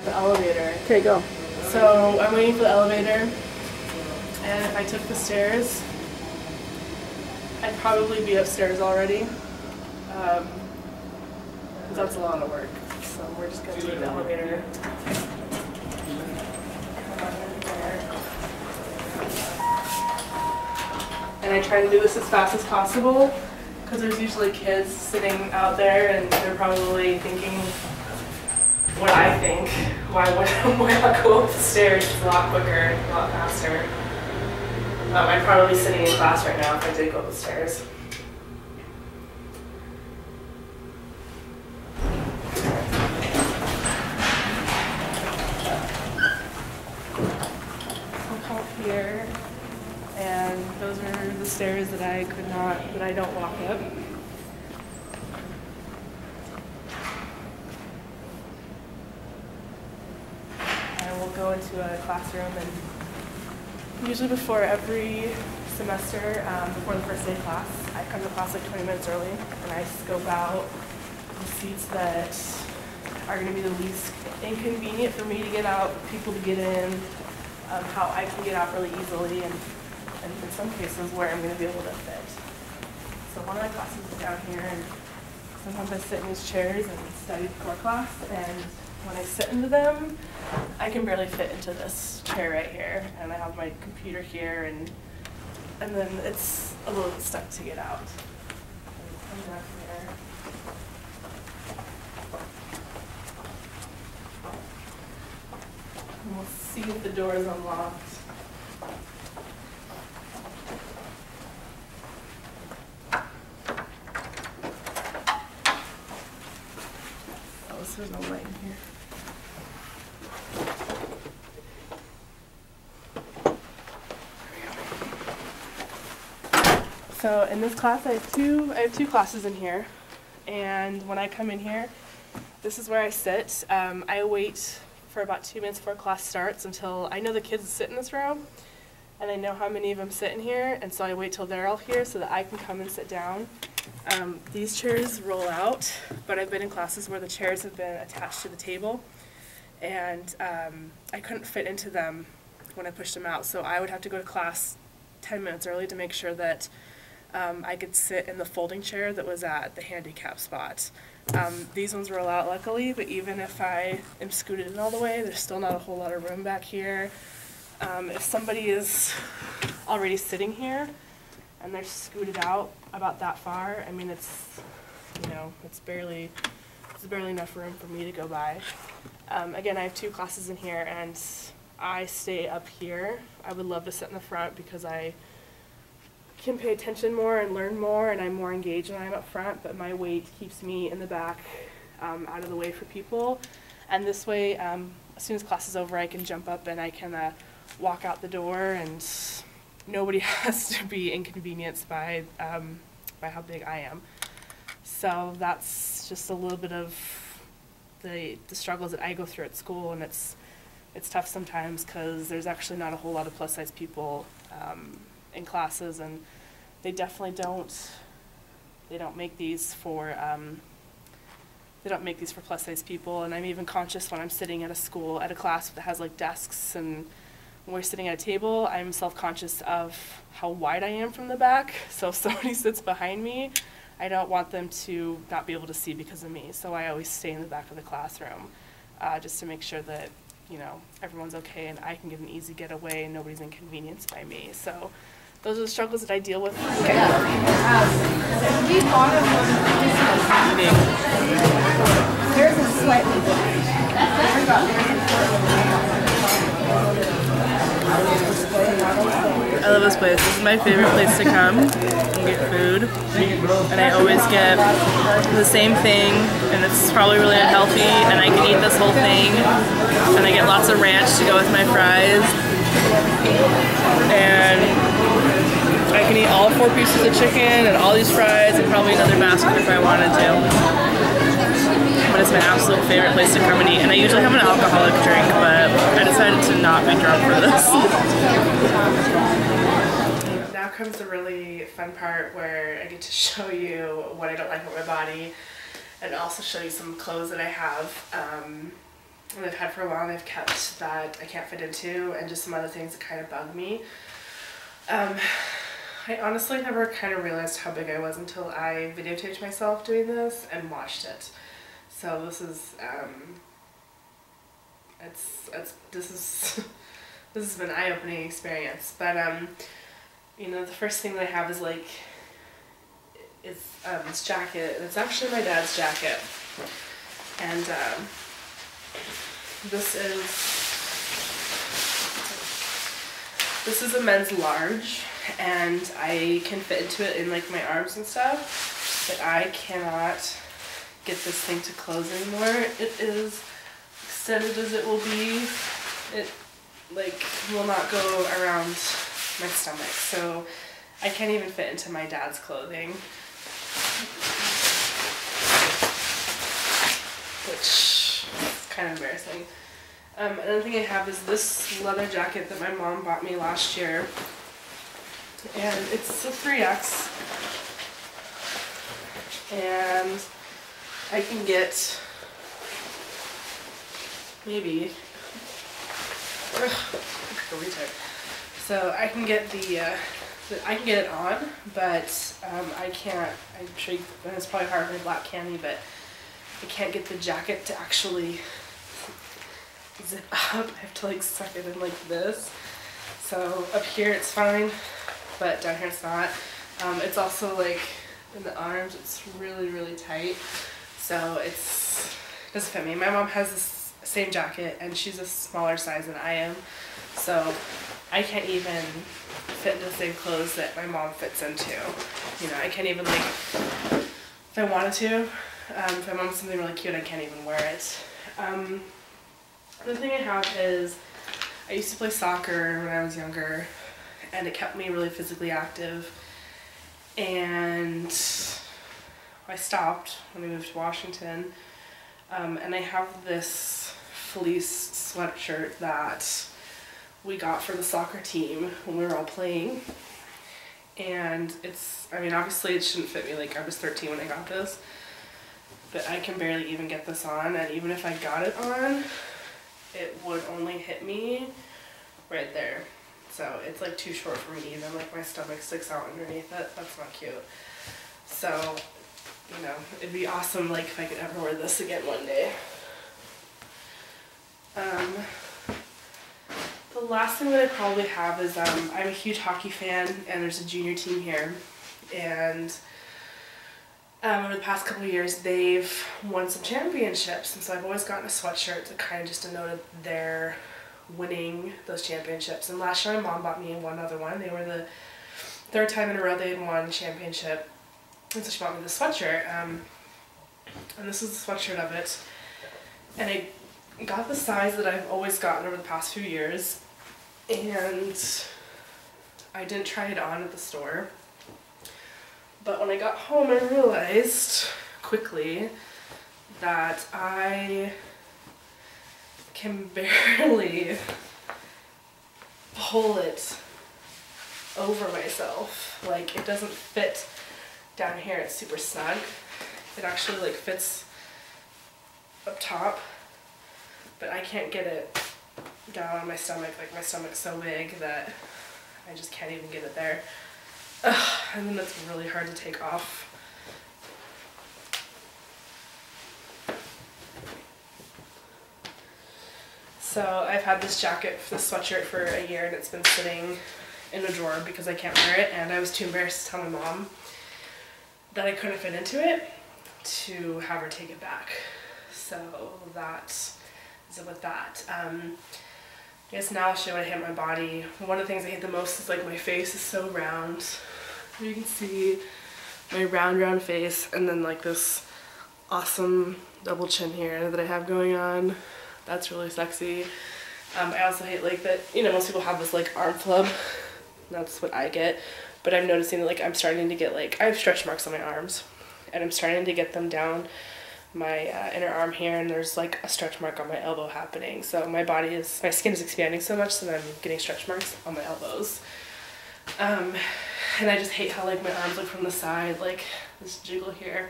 The elevator. Okay, go. So I'm waiting for the elevator, and if I took the stairs, I'd probably be upstairs already. That's a lot of work. So we're just gonna take the elevator. And I try to do this as fast as possible because there's usually kids sitting out there and they're probably thinking what I think. Why not go up the stairs? It's a lot quicker, a lot faster. I'd probably be sitting in class right now if I did go up the stairs. I'll come up here, and those are the stairs that I don't walk up. Go into a classroom, and usually before every semester, before the first day of class, I come to class like 20 minutes early, and I scope out the seats that are going to be the least inconvenient for me to get out, for people to get in, how I can get out really easily, and in some cases where I'm going to be able to fit. So one of my classes is down here, and sometimes I sit in these chairs and study before class, and when I sit into them, I can barely fit into this chair right here, and I have my computer here, and then it's a little bit stuck to get out. Come down here. And we'll see if the door is unlocked. Oh, so there's no light in here. So in this class, I have two classes in here, and when I come in here, this is where I sit. I wait for about 2 minutes before class starts until I know the kids sit in this room, and I know how many of them sit in here, and so I wait till they're all here so that I can come and sit down. These chairs roll out, but I've been in classes where the chairs have been attached to the table, and I couldn't fit into them when I pushed them out, so I would have to go to class 10 minutes early to make sure that I could sit in the folding chair that was at the handicap spot. These ones roll out luckily, but even if I am scooted in all the way, there's still not a whole lot of room back here. If somebody is already sitting here and they're scooted out about that far, I mean it's barely enough room for me to go by. Again, I have two classes in here, and I stay up here. I would love to sit in the front because I can pay attention more and learn more, and I'm more engaged when I'm up front, but my weight keeps me in the back, out of the way for people. And this way, as soon as class is over, I can jump up and I can walk out the door, and nobody has to be inconvenienced by how big I am. So that's just a little bit of the struggles that I go through at school, and it's tough sometimes because there's actually not a whole lot of plus-size people in classes, and they definitely don't make these for plus-size people. And I'm even conscious when I'm sitting at a school at a class that has like desks, and when we're sitting at a table, I'm self-conscious of how wide I am from the back. So if somebody sits behind me, I don't want them to not be able to see because of me. So I always stay in the back of the classroom, just to make sure that everyone's okay and I can get an easy getaway and nobody's inconvenienced by me. So those are the struggles that I deal with. There's a slightly I love this place. This is my favorite place to come and get food. And I always get the same thing, and it's probably really unhealthy, and I can eat this whole thing. And I get lots of ranch to go with my fries. And I can eat all 4 pieces of chicken and all these fries and probably another basket if I wanted to. But it's my absolute favorite place to come and eat. And I usually have an alcoholic drink, but I decided to not be drunk for this. Now comes the really fun part where I get to show you what I don't like about my body, and also show you some clothes that I have. that I've had for a while and I've kept that I can't fit into, and just some other things that kind of bug me. I honestly never kind of realized how big I was until I videotaped myself doing this and watched it. So this is, this has been an eye-opening experience. But you know, the first thing that I have is like, this jacket. It's actually my dad's jacket, and this is a men's large, and I can fit into it in like my arms and stuff, but I cannot get this thing to close anymore. It is extended as it will be. It like will not go around my stomach, so I can't even fit into my dad's clothing, which is kind of embarrassing. Another thing I have is this leather jacket that my mom bought me last year, and it's a 3X, and I can get maybe, so I can get I can get it on, but I can't, I'm sure it's probably hard for a black cami, but I can't get the jacket to actually zip up. I have to like suck it in like this. So up here it's fine, but down here it's not. It's also like in the arms, it's really, really tight. So it doesn't fit me. My mom has this same jacket and she's a smaller size than I am. So I can't even fit into the same clothes that my mom fits into. You know, I can't even like, if I wanted to, if I wanted something really cute, I can't even wear it. The thing I have is, I used to play soccer when I was younger, and it kept me really physically active, and I stopped when I moved to Washington, and I have this fleece sweatshirt that we got for the soccer team when we were all playing, and it's, I mean, obviously it shouldn't fit me, like I was 13 when I got this, but I can barely even get this on, and even if I got it on, it would only hit me right there. So it's like too short for me even, like my stomach sticks out underneath it. That's not cute. So, you know, it'd be awesome like if I could ever wear this again one day. The last thing that I probably have is I'm a huge hockey fan, and there's a junior team here, and over the past couple of years they've won some championships, and so I've always gotten a sweatshirt to kind of just denote their winning those championships. And last year my mom bought me one other one. They were the third time in a row they had won a championship, and so she bought me this sweatshirt, and this is the sweatshirt of it, and I got the size that I've always gotten over the past few years, and I didn't try it on at the store. But when I got home, I realized quickly that I can barely pull it over myself. Like, it doesn't fit down here. It's super snug. It actually like fits up top, but I can't get it down on my stomach. Like, my stomach's so big that I just can't even get it there. Ugh, and then it's really hard to take off. So I've had this jacket, this sweatshirt for a year, and it's been sitting in a drawer because I can't wear it, and I was too embarrassed to tell my mom that I couldn't fit into it to have her take it back. So that is it with that. I guess now I'll show what I hate on my body. One of the things I hate the most is like my face is so round. You can see my round face, and then like this awesome double chin here that I have going on. That's really sexy. I also hate like that, you know, most people have this like arm flub. That's what I get. But I'm noticing that like I'm starting to get like, I have stretch marks on my arms, and I'm starting to get them down my inner arm here, and there's like a stretch mark on my elbow happening. So my skin is expanding so much that I'm getting stretch marks on my elbows. And I just hate how like my arms look from the side, like this jiggle here.